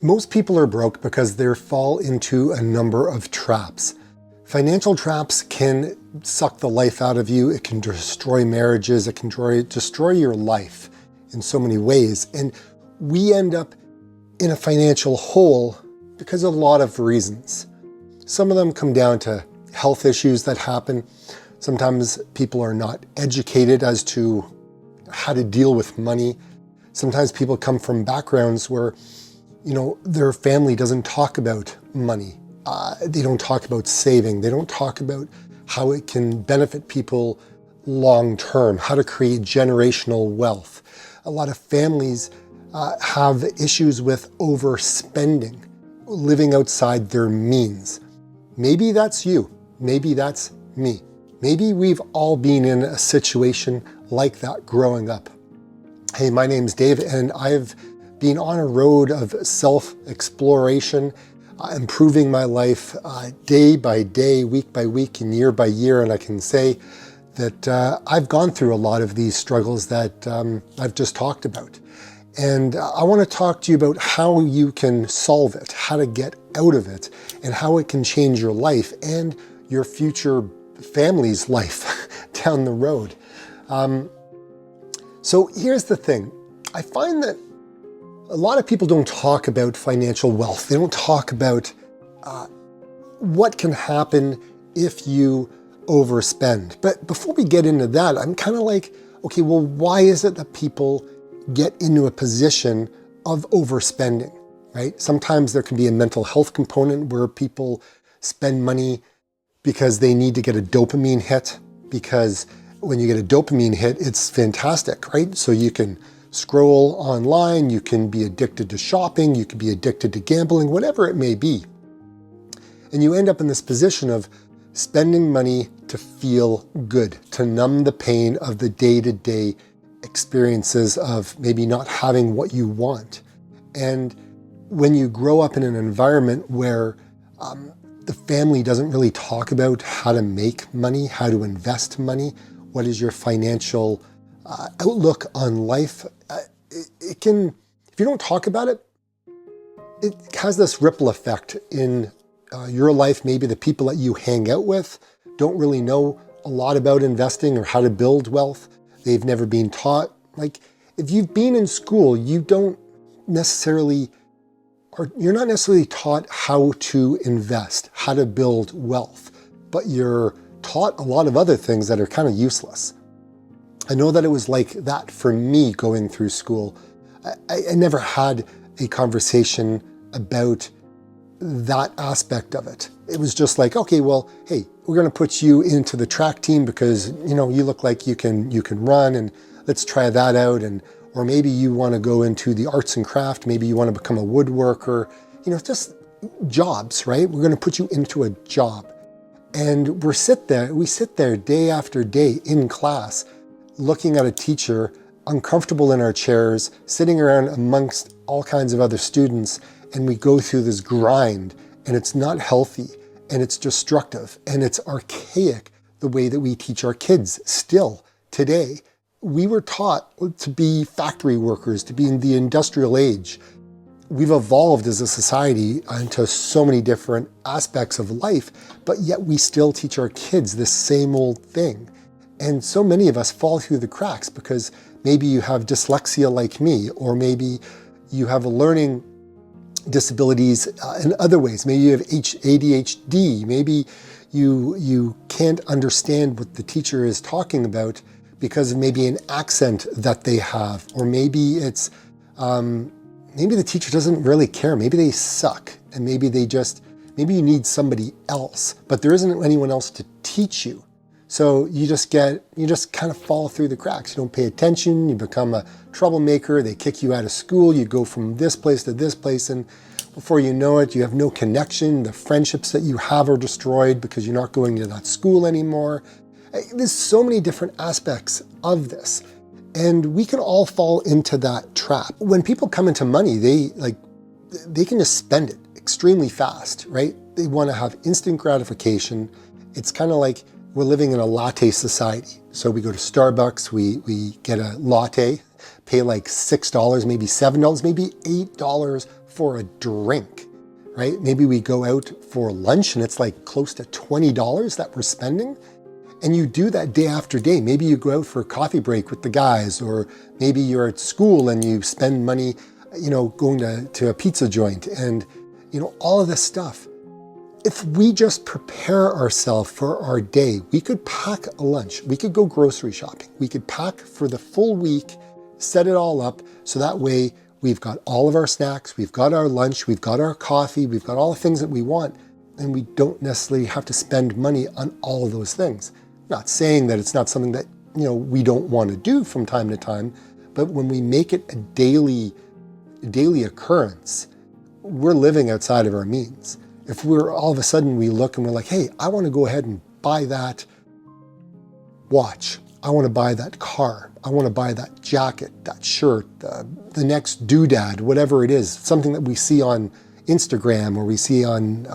Most people are broke because they fall into a number of traps. Financial traps can suck the life out of you. It can destroy marriages. It can destroy your life in so many ways. And we end up in a financial hole because of a lot of reasons. Some of them come down to health issues that happen. Sometimes people are not educated as to how to deal with money. Sometimes people come from backgrounds where, their family doesn't talk about money. They don't talk about saving. They don't talk about how it can benefit people long term, how to create generational wealth. A lot of families have issues with overspending, living outside their means. Maybe that's you. Maybe that's me. Maybe we've all been in a situation like that growing up. Hey, my name's Dave, and I've been on a road of self-exploration, improving my life day by day, week by week, and year by year. And I can say that I've gone through a lot of these struggles that I've just talked about. And I want to talk to you about how you can solve it, how to get out of it, and how it can change your life and your future family's life down the road. So here's the thing. I find that a lot of people don't talk about financial wealth. They don't talk about what can happen if you overspend. But before we get into that, I'm kind of like, okay, well, why is it that people get into a position of overspending, right? Sometimes there can be a mental health component where people spend money because they need to get a dopamine hit, because when you get a dopamine hit, it's fantastic, right? So you can scroll online, you can be addicted to shopping, you can be addicted to gambling, whatever it may be. And you end up in this position of spending money to feel good, to numb the pain of the day-to-day experiences of maybe not having what you want. And when you grow up in an environment where the family doesn't really talk about how to make money, how to invest money, what is your financial outlook on life, it can, if you don't talk about it, it has this ripple effect in your life. Maybe the people that you hang out with don't really know a lot about investing or how to build wealth. They've never been taught. Like, if you've been in school, you're not necessarily taught how to invest, how to build wealth, but you're taught a lot of other things that are kind of useless. I know that it was like that for me going through school. I never had a conversation about that aspect of it. It was just like, okay, well, hey, we're going to put you into the track team because, you look like you can run, and let's try that out. Or maybe you want to go into the arts and craft. Maybe you want to become a woodworker, just jobs, right? We're going to put you into a job. And we sit there day after day in class, looking at a teacher, uncomfortable in our chairs, sitting around amongst all kinds of other students, and we go through this grind, and it's not healthy, and it's destructive, and it's archaic the way that we teach our kids still today. We were taught to be factory workers, to be in the industrial age. We've evolved as a society into so many different aspects of life, but yet we still teach our kids this same old thing. And so many of us fall through the cracks because maybe you have dyslexia like me, or maybe you have learning disabilities in other ways. Maybe you have ADHD. Maybe you can't understand what the teacher is talking about because of maybe an accent that they have, or maybe it's maybe the teacher doesn't really care. Maybe they suck, and maybe you need somebody else, but there isn't anyone else to teach you. So you just kind of fall through the cracks. You don't pay attention, you become a troublemaker, they kick you out of school, you go from this place to this place, and before you know it, you have no connection. The friendships that you have are destroyed because you're not going to that school anymore. There's so many different aspects of this, and we can all fall into that trap. When people come into money, they can just spend it extremely fast, right? They want to have instant gratification. It's kind of like we're living in a latte society. So we go to Starbucks, we get a latte, pay like $6, maybe $7, maybe $8 for a drink, right? Maybe we go out for lunch and it's like close to $20 that we're spending. And you do that day after day. Maybe you go out for a coffee break with the guys, or maybe you're at school and you spend money, going to a pizza joint and, all of this stuff. If we just prepare ourselves for our day, we could pack a lunch, we could go grocery shopping, we could pack for the full week, set it all up so that way we've got all of our snacks, we've got our lunch, we've got our coffee, we've got all the things that we want, and we don't necessarily have to spend money on all of those things. Not saying that it's not something that, we don't want to do from time to time, but when we make it a daily occurrence, we're living outside of our means. If we're all of a sudden we look and we're like, hey, I want to go ahead and buy that watch. I want to buy that car. I want to buy that jacket, that shirt, the next doodad, whatever it is, something that we see on Instagram or we see on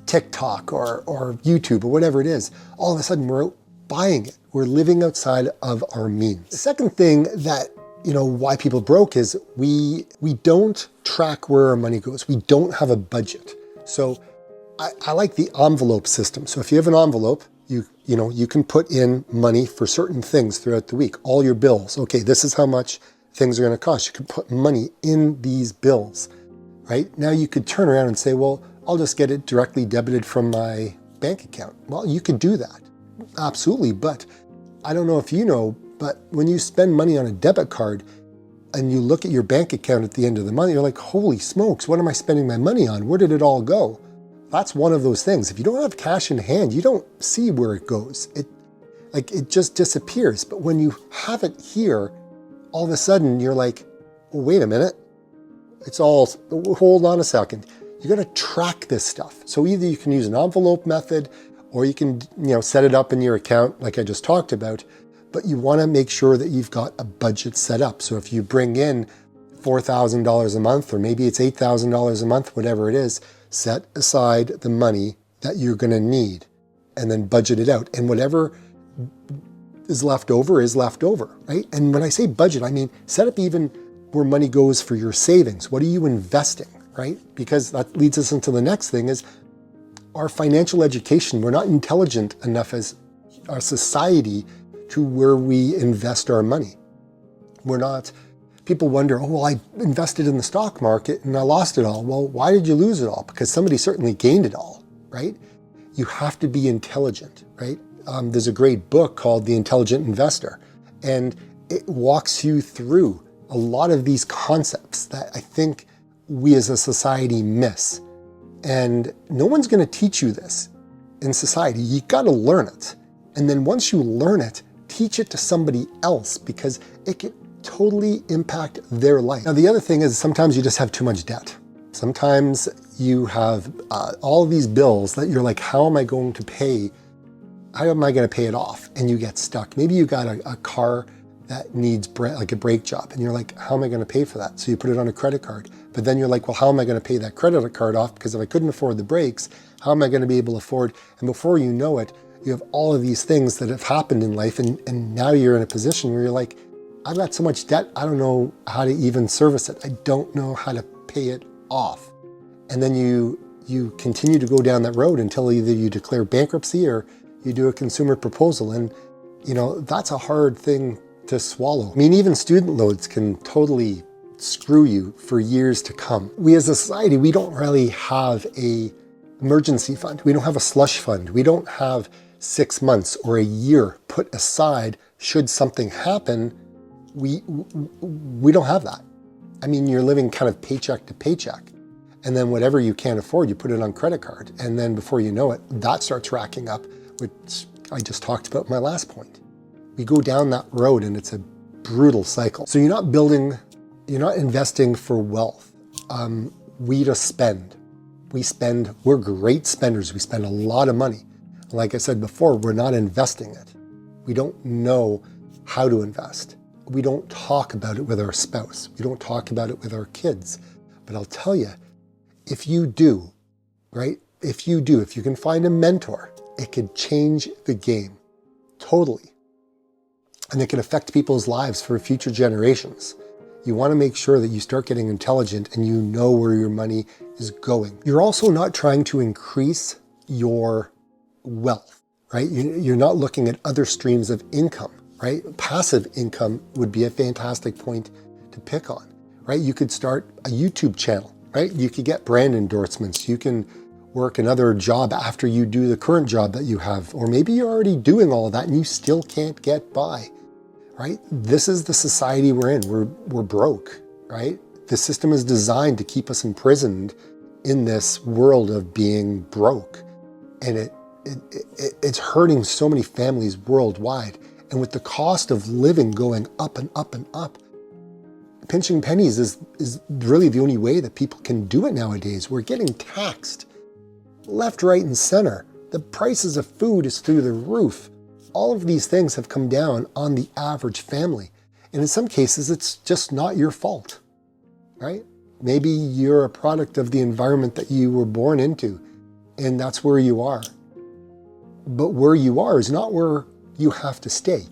TikTok or YouTube or whatever it is. All of a sudden we're out buying it. We're living outside of our means. The second thing that why people broke is we don't track where our money goes. We don't have a budget. So I like the envelope system. So if you have an envelope, you can put in money for certain things throughout the week, all your bills. Okay, this is how much things are going to cost. You can put money in these bills, right? Now you could turn around and say, well, I'll just get it directly debited from my bank account. Well, you could do that. Absolutely. But I don't know if you know, but when you spend money on a debit card and you look at your bank account at the end of the month, you're like, holy smokes, what am I spending my money on? Where did it all go? That's one of those things. If you don't have cash in hand, you don't see where it goes. It just disappears. But when you have it here, all of a sudden you're like, well, wait a minute. Hold on a second. You got to track this stuff. So either you can use an envelope method or you can, set it up in your account like I just talked about, but you want to make sure that you've got a budget set up. So if you bring in $4,000 a month, or maybe it's $8,000 a month, whatever it is, set aside the money that you're going to need and then budget it out. And whatever is left over, right? And when I say budget, I mean, set up even where money goes for your savings. What are you investing, right? Because that leads us into the next thing is our financial education. We're not intelligent enough as our society to where we invest our money. People wonder, oh, well, I invested in the stock market and I lost it all. Well, why did you lose it all? Because somebody certainly gained it all, right? You have to be intelligent, right? There's a great book called The Intelligent Investor, and it walks you through a lot of these concepts that I think we as a society miss. And no one's going to teach you this in society. You got to learn it. And then once you learn it, teach it to somebody else because it could totally impact their life. Now, the other thing is sometimes you just have too much debt. Sometimes you have all of these bills that you're like, how am I going to pay it off? And you get stuck. Maybe you got a car that needs like a brake job and you're like, how am I going to pay for that? So you put it on a credit card. But then you're like, well, how am I going to pay that credit card off? Because if I couldn't afford the brakes, how am I going to be able to afford? And before you know it, you have all of these things that have happened in life. And now you're in a position where you're like, I've got so much debt, I don't know how to even service it. I don't know how to pay it off. And then you continue to go down that road until either you declare bankruptcy or you do a consumer proposal. And that's a hard thing to swallow. I mean, even student loans can totally screw you for years to come. We as a society, we don't really have a emergency fund. We don't have a slush fund. We don't have 6 months or a year put aside should something happen. We don't have that. I mean, you're living kind of paycheck to paycheck. And then whatever you can't afford, you put it on credit card. And then before you know it, that starts racking up, which I just talked about in my last point. We go down that road and it's a brutal cycle. So you're not investing for wealth. We just spend. We're great spenders. We spend a lot of money. Like I said before, we're not investing it. We don't know how to invest. We don't talk about it with our spouse. We don't talk about it with our kids. But I'll tell you, if you do, right? If you can find a mentor, it could change the game totally. And it can affect people's lives for future generations. You want to make sure that you start getting intelligent and you know where your money is going. You're also not trying to increase your wealth, right? You're not looking at other streams of income, right? Passive income would be a fantastic point to pick on, right? You could start a YouTube channel, right? You could get brand endorsements. You can work another job after you do the current job that you have, or maybe you're already doing all of that and you still can't get by, right? This is the society we're in. We're broke, right? The system is designed to keep us imprisoned in this world of being broke. And it's hurting so many families worldwide. And with the cost of living going up and up and up, pinching pennies is really the only way that people can do it nowadays. We're getting taxed left, right, and center. The prices of food is through the roof. All of these things have come down on the average family. And in some cases, it's just not your fault, right? Maybe you're a product of the environment that you were born into, and that's where you are. But where you are is not where you have to stay.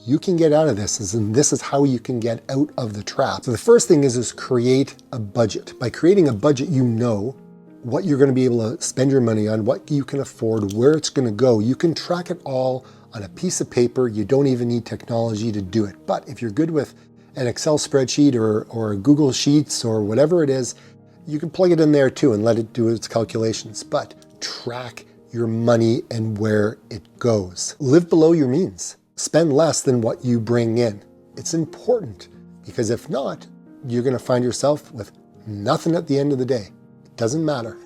You can get out of this, and this is how you can get out of the trap. So the first thing is create a budget. By creating a budget, you know what you're going to be able to spend your money on, what you can afford, where it's going to go. You can track it all on a piece of paper. You don't even need technology to do it. But if you're good with an Excel spreadsheet or Google Sheets or whatever it is, you can plug it in there too and let it do its calculations. But track your money and where it goes. Live below your means. Spend less than what you bring in. It's important, because if not, you're going to find yourself with nothing at the end of the day. It doesn't matter.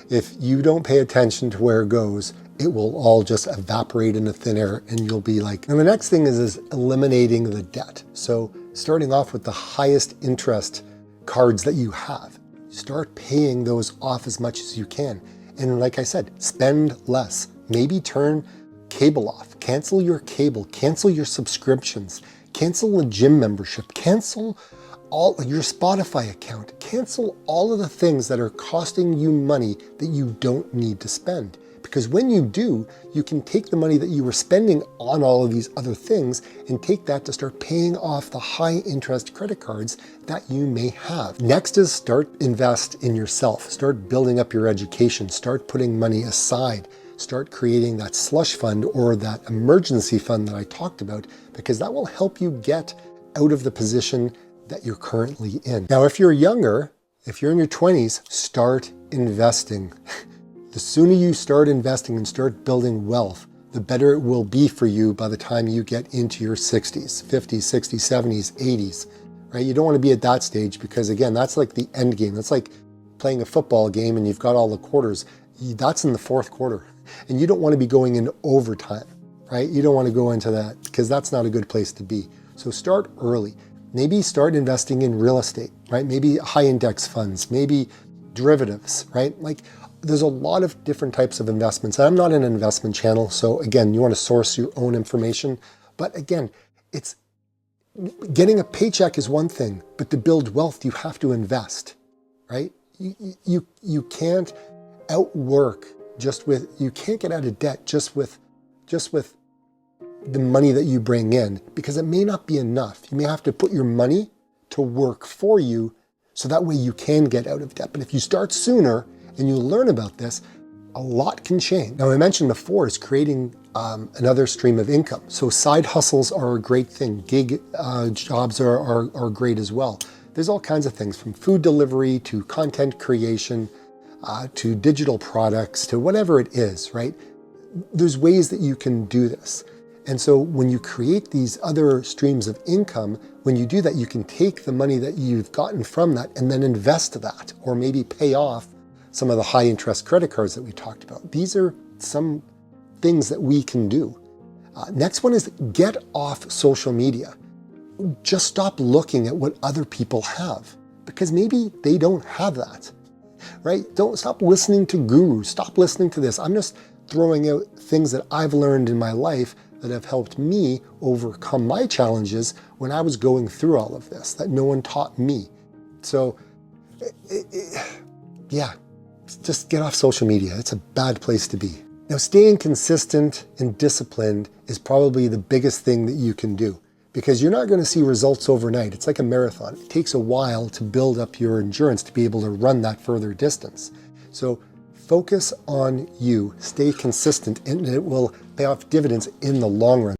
If you don't pay attention to where it goes, it will all just evaporate into thin air and you'll be like, and the next thing is eliminating the debt. So starting off with the highest interest cards that you have, start paying those off as much as you can. And like I said, spend less. Maybe turn cable off, cancel your cable, cancel your subscriptions, cancel a gym membership, cancel all your Spotify account, cancel all of the things that are costing you money that you don't need to spend. Because when you do, you can take the money that you were spending on all of these other things and take that to start paying off the high interest credit cards that you may have. Next is invest in yourself. Start building up your education. Start putting money aside. Start creating that slush fund or that emergency fund that I talked about, because that will help you get out of the position that you're currently in. Now, if you're younger, if you're in your 20s, start investing. The sooner you start investing and start building wealth, the better it will be for you by the time you get into your 60s, 50s, 60s, 70s, 80s, right? You don't want to be at that stage, because again, that's like the end game. That's like playing a football game and you've got all the quarters. That's in the fourth quarter. And you don't want to be going into overtime, right? You don't want to go into that, because that's not a good place to be. So start early. Maybe start investing in real estate, right? Maybe high index funds, maybe derivatives, right? Like, there's a lot of different types of investments. I'm not an investment channel, so again, you want to source your own information. But again, it's getting a paycheck is one thing, but to build wealth, you have to invest, right? You can't outwork you can't get out of debt just with the money that you bring in, because it may not be enough. You may have to put your money to work for you, so that way you can get out of debt. But if you start sooner and you learn about this, a lot can change. Now, I mentioned before is creating another stream of income. So side hustles are a great thing. Gig jobs are great as well. There's all kinds of things, from food delivery to content creation, to digital products, to whatever it is, right? There's ways that you can do this. And so when you create these other streams of income, when you do that, you can take the money that you've gotten from that and then invest that, or maybe pay off some of the high interest credit cards that we talked about. These are some things that we can do. Next one is get off social media. Just stop looking at what other people have, because maybe they don't have that, right? Don't stop listening to gurus. Stop listening to this. I'm just throwing out things that I've learned in my life that have helped me overcome my challenges when I was going through all of this, that no one taught me. So, yeah, just get off social media. It's a bad place to be. Now, staying consistent and disciplined is probably the biggest thing that you can do. because you're not going to see results overnight. It's like a marathon. It takes a while to build up your endurance to be able to run that further distance. So focus on you, stay consistent, and it will pay off dividends in the long run.